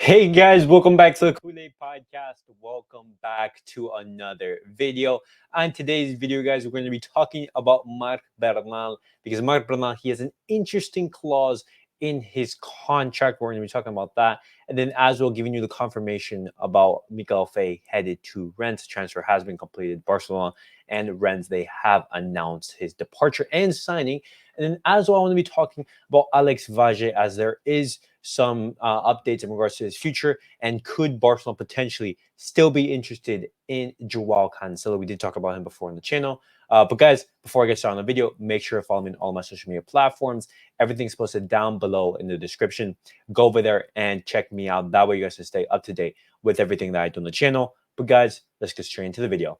Hey guys, welcome back to the CulePodcast. Welcome back to another video. On today's video, guys, we're going to be talking about Marc Bernal because Marc Bernal, he has an interesting clause in his contract. We're going to be talking about that. And then as well, giving you the confirmation about Miguel Fay headed to Rennes. Transfer has been completed. Barcelona and Rennes, they have announced his departure and signing. And then as well, I want to be talking about Alex Valle as there is some updates in regards to his future, and could Barcelona potentially still be interested in Joao Cancelo? We did talk about him before on the channel. But guys, before I get started on the video, make sure to follow me on all my social media platforms. Everything's posted down below in the description. Go over there and check me out. That way you guys can stay up to date with everything that I do on the channel. But guys, let's get straight into the video.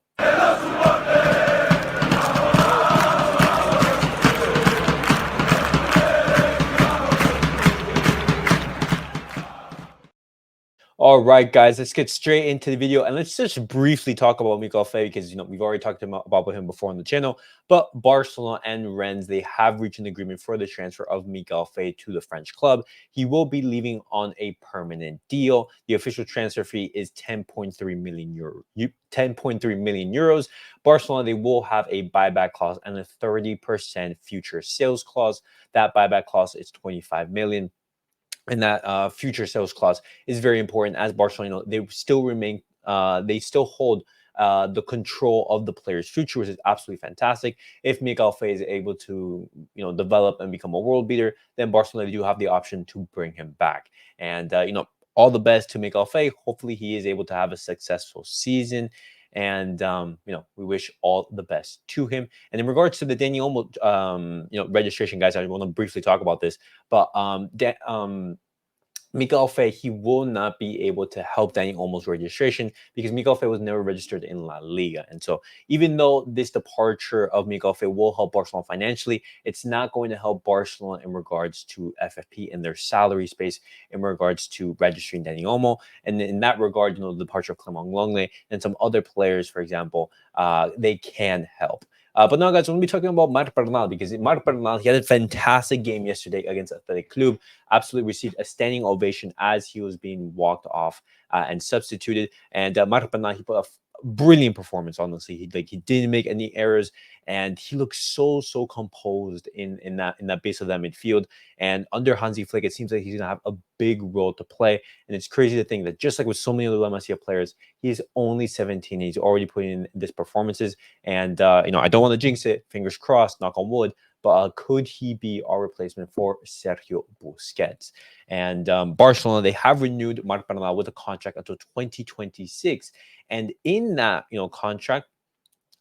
All right, guys, let's get straight into the video and let's just briefly talk about Miguel Fay because we've already talked about him before on the channel. But Barcelona and Rennes, they have reached an agreement for the transfer of Miguel Fay to the French club. He will be leaving on a permanent deal. The official transfer fee is 10.3 million euro. 10.3 million euros. Barcelona, they will have a buyback clause and a 30% future sales clause. That buyback clause is 25 million. And that future sales clause is very important as Barcelona, they still remain, they still hold the control of the player's future, which is absolutely fantastic. If Miguel Fay is able to, develop and become a world beater, then Barcelona, they do have the option to bring him back. And, all the best to Miguel Fay. Hopefully he is able to have a successful season. And, we wish all the best to him. And in regards to the Dani Olmo, registration, guys, I want to briefly talk about this. But Miguel Fay, he will not be able to help Dani Olmo's registration because Miguel Fay was never registered in La Liga. And so even though this departure of Miguel Fay will help Barcelona financially, it's not going to help Barcelona in regards to FFP and their salary space in regards to registering Dani Olmo. And in that regard, the departure of Clement Longley and some other players, for example, they can help. But now, guys, we're going to be talking about Marc Bernal because Marc Bernal, he had a fantastic game yesterday against Athletic Club. Absolutely received a standing ovation as he was being walked off and substituted. And Marc Bernal, he put a brilliant performance, honestly. He didn't make any errors, and he looks so composed in that base of that midfield. And under Hansi Flick, it seems like he's gonna have a big role to play. And it's crazy to think that just like with so many other La Masia players, he's only 17 and he's already putting in these performances. And I don't want to jinx it, fingers crossed, knock on wood, but could he be our replacement for Sergio Busquets? And Barcelona, they have renewed Marc Bernal with a contract until 2026. And in that, contract,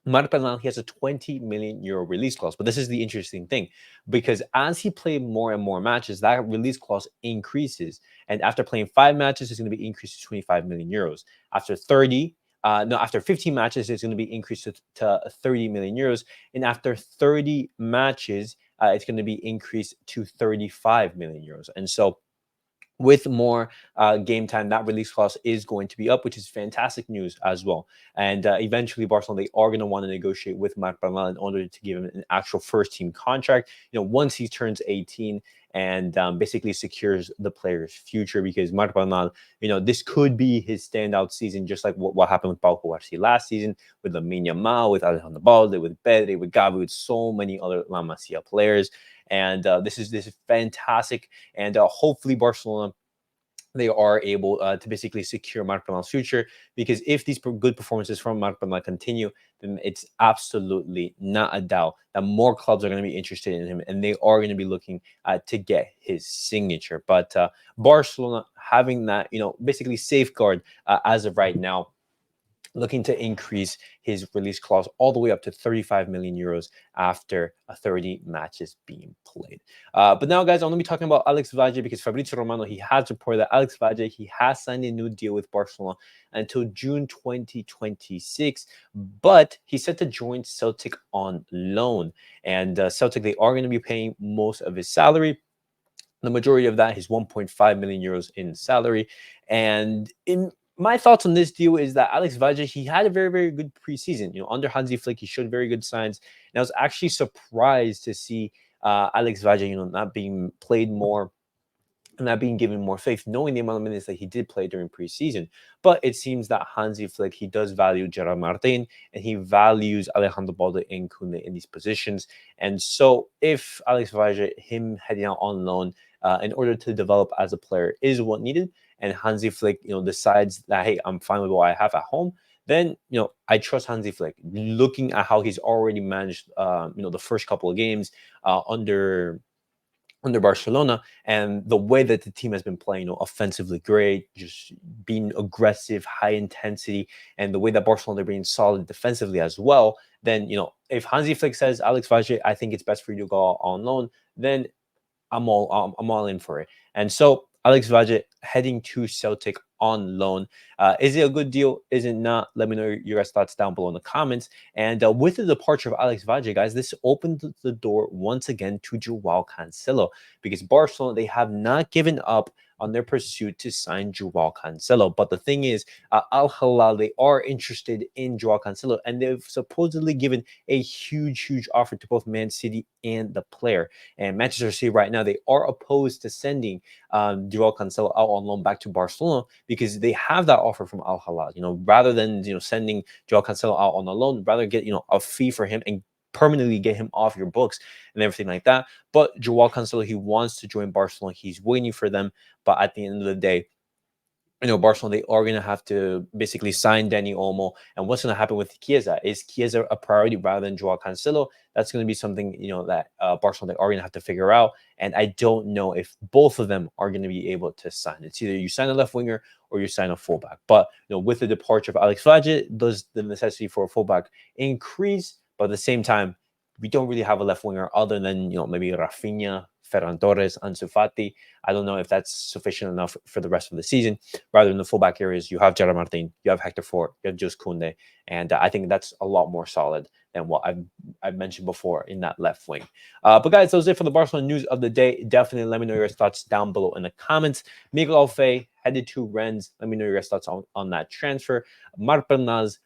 Marc Bernal, he has a 20 million euro release clause. But this is the interesting thing, because as he played more and more matches, that release clause increases. And after playing 5 matches, it's going to be increased to 25 million euros. After 15 matches, it's going to be increased to 30 million euros. And after 30 matches, it's going to be increased to 35 million euros. And so with more game time, that release clause is going to be up, which is fantastic news as well. And eventually, Barcelona, they are going to want to negotiate with Marc Bernal in order to give him an actual first-team contract, once he turns 18 and basically secures the player's future. Because Marc Bernal, this could be his standout season, just like what happened with Pau Cubarsi last season, with Lamine Yamal, with Alejandro Balde, with Pedri, with Gavi, with so many other La Masia players. And this is fantastic. And hopefully Barcelona, they are able to basically secure Marc Bernal's future, because if these good performances from Marc Bernal continue, then it's absolutely not a doubt that more clubs are going to be interested in him and they are going to be looking to get his signature. But Barcelona having that, basically safeguard as of right now, looking to increase his release clause all the way up to 35 million euros after 30 matches being played. But now, guys, I'm going to be talking about Alex Valle, because Fabrizio Romano, he has reported that Alex Valle, he has signed a new deal with Barcelona until June 2026, but he's set to join Celtic on loan. And Celtic, they are going to be paying most of his salary. The majority of that is 1.5 million euros in salary. And my thoughts on this deal is that Alex Valle, he had a very good preseason. Under Hansi Flick, he showed very good signs. And I was actually surprised to see Alex Valle, not being played more and not being given more faith, knowing the amount of minutes that he did play during preseason. But it seems that Hansi Flick, he does value Gerard Martin, and he values Alejandro Balde and Koundé in these positions. And so if Alex Valle, him heading out on loan in order to develop as a player is what needed, and Hansi Flick, decides that, hey, I'm fine with what I have at home, then I trust Hansi Flick. Looking at how he's already managed, the first couple of games under Barcelona, and the way that the team has been playing, offensively great, just being aggressive, high intensity, and the way that Barcelona are being solid defensively as well, then, if Hansi Flick says, Alex Valle, I think it's best for you to go on loan, then I'm all in for it. And so Alex Valle heading to Celtic on loan. Is it a good deal? Is it not? Let me know your guys' thoughts down below in the comments. And with the departure of Alex Valle, guys, this opened the door once again to Joao Cancelo, because Barcelona, they have not given up on their pursuit to sign Joao Cancelo. But the thing is, Al Hilal, they are interested in Joao Cancelo, and they've supposedly given a huge offer to both Man City and the player. And Manchester City right now, they are opposed to sending Joao Cancelo out on loan back to Barcelona, because they have that offer from Al Hilal. Rather than sending Joao Cancelo out on a loan, rather get a fee for him and permanently get him off your books and everything like that. But Joao Cancelo, he wants to join Barcelona. He's waiting for them. But at the end of the day, Barcelona, they are going to have to basically sign Dani Olmo. And what's going to happen with Chiesa? Is Chiesa a priority rather than Joao Cancelo? That's going to be something, that Barcelona, they are going to have to figure out. And I don't know if both of them are going to be able to sign. It's either you sign a left winger or you sign a fullback. But, with the departure of Alex Valle, does the necessity for a fullback increase? But at the same time, we don't really have a left winger other than, maybe Raphinha, Ferran Torres, Ansu Fati. I don't know if that's sufficient enough for the rest of the season. Rather than the fullback areas, you have Gerard Martin, you have Hector Fort, you have Jules Koundé, and I think that's a lot more solid than what I've mentioned before in that left wing. But guys, that was it for the Barcelona news of the day. Definitely let me know your thoughts down below in the comments. Miguel Alfei headed to Rennes. Let me know your thoughts on that transfer. Marc Bernal's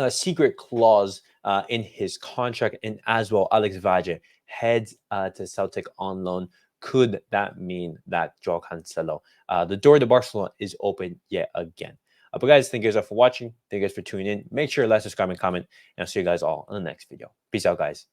secret clause in his contract, and as well Alex Valle heads to Celtic on loan. Could that mean that Joao Cancelo, the door to Barcelona, is open yet again? But guys, thank you guys all for watching. Thank you guys for tuning in. Make sure to like, subscribe, and comment. And I'll see you guys all in the next video. Peace out, guys.